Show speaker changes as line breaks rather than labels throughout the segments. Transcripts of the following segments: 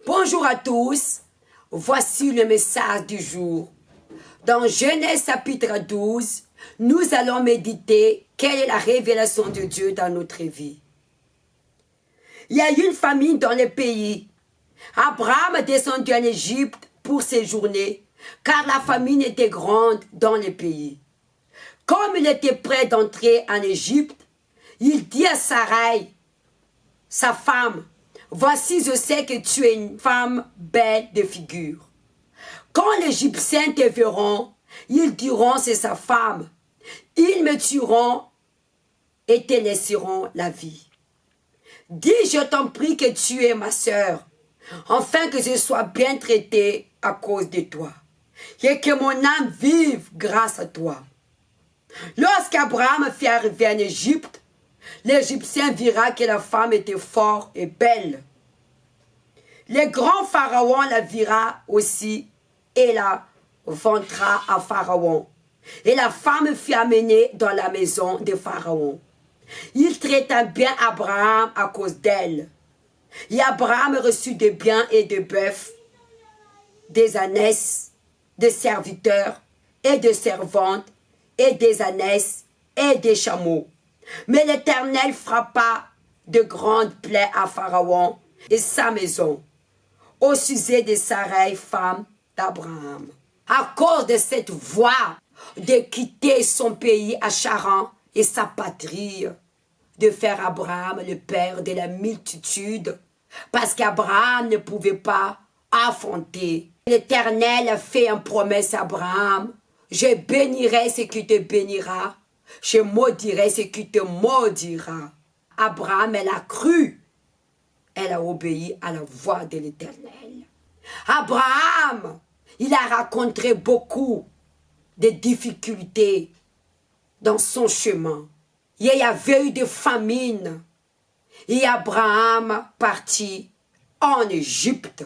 Bonjour à tous, voici le message du jour. Dans Genèse chapitre 12, nous allons méditer quelle est la révélation de Dieu dans notre vie. Il y a eu une famine dans le pays. Abraham est descendu en Égypte pour séjourner, car la famine était grande dans le pays. Comme il était prêt d'entrer en Égypte, il dit à Sarai, sa femme, « Voici, je sais que tu es une femme belle de figure. Quand les Égyptiens te verront, ils diront, c'est sa femme. Ils me tueront et te laisseront la vie. Dis, je t'en prie que tu es ma sœur, afin que je sois bien traité à cause de toi, et que mon âme vive grâce à toi. » Lorsqu'Abraham fut arrivé en Égypte, l'Égyptien vira que la femme était forte et belle. Le grand Pharaon la vira aussi et la vantera à Pharaon. Et la femme fut amenée dans la maison de Pharaon. Il traita bien Abraham à cause d'elle. Et Abraham reçut des biens et des bœufs, des ânesses, des serviteurs et des servantes, et des ânesses et des chameaux. Mais l'Éternel frappa de grandes plaies à Pharaon et sa maison, au sujet de Sarai, femme d'Abraham. À cause de cette voie de quitter son pays à Charan et sa patrie, de faire Abraham le père de la multitude, parce qu'Abraham ne pouvait pas affronter. L'Éternel a fait une promesse à Abraham, « Je bénirai ce qui te bénira, je maudirai ce qui te maudira. » Abraham, elle a cru, elle a obéi à la voix de l'Éternel. Abraham, il a rencontré beaucoup de difficultés dans son chemin. Il y avait eu des famines. Et Abraham partit en Égypte.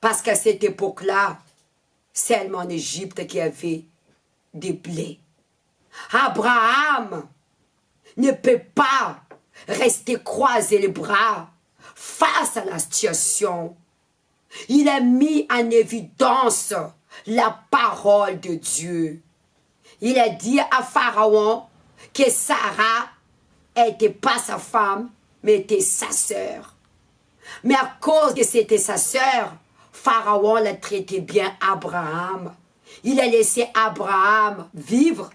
Parce qu'à cette époque-là, seulement en Égypte qu'il y avait des blés. Abraham ne peut pas rester croisé les bras face à la situation. Il a mis en évidence la parole de Dieu. Il a dit à Pharaon que Sarah n'était pas sa femme, mais était sa sœur. Mais à cause que c'était sa sœur, Pharaon l'a traité bien Abraham. Il a laissé Abraham vivre.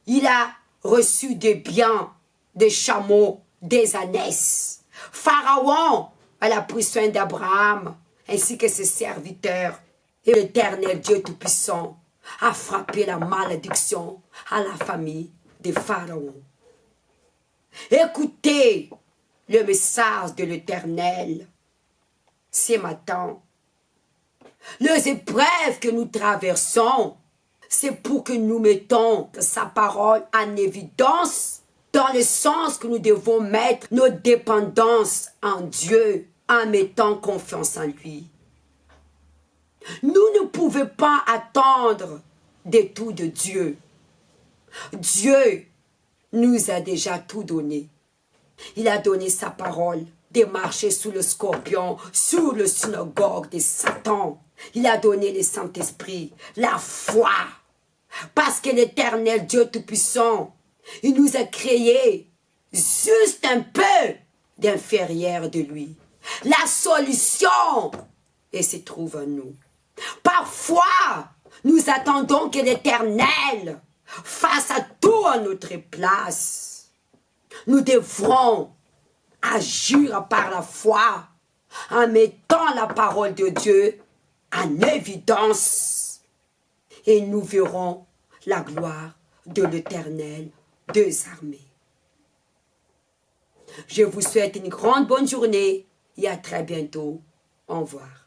Il a reçu des biens, des chameaux, des ânesses. Pharaon, elle a pris soin d'Abraham, ainsi que ses serviteurs. Et l'Éternel Dieu Tout-Puissant a frappé la malédiction à la famille de Pharaon. Écoutez le message de l'Éternel ce matin. Les épreuves que nous traversons, c'est pour que nous mettons sa parole en évidence, dans le sens que nous devons mettre notre dépendance en Dieu, en mettant confiance en lui. Nous ne pouvons pas attendre de tout de Dieu. Dieu nous a déjà tout donné. Il a donné sa parole, de marcher sous le scorpion, sous le synagogue de Satan. Il a donné le Saint-Esprit, la foi. Parce que l'Éternel Dieu Tout-Puissant, il nous a créés juste un peu d'inférieur de lui. La solution, elle se trouve en nous. Parfois, nous attendons que l'Éternel fasse à tout à notre place. Nous devrons agir par la foi en mettant la parole de Dieu en évidence. Et nous verrons la gloire de l'Éternel des armées. Je vous souhaite une grande bonne journée et à très bientôt. Au revoir.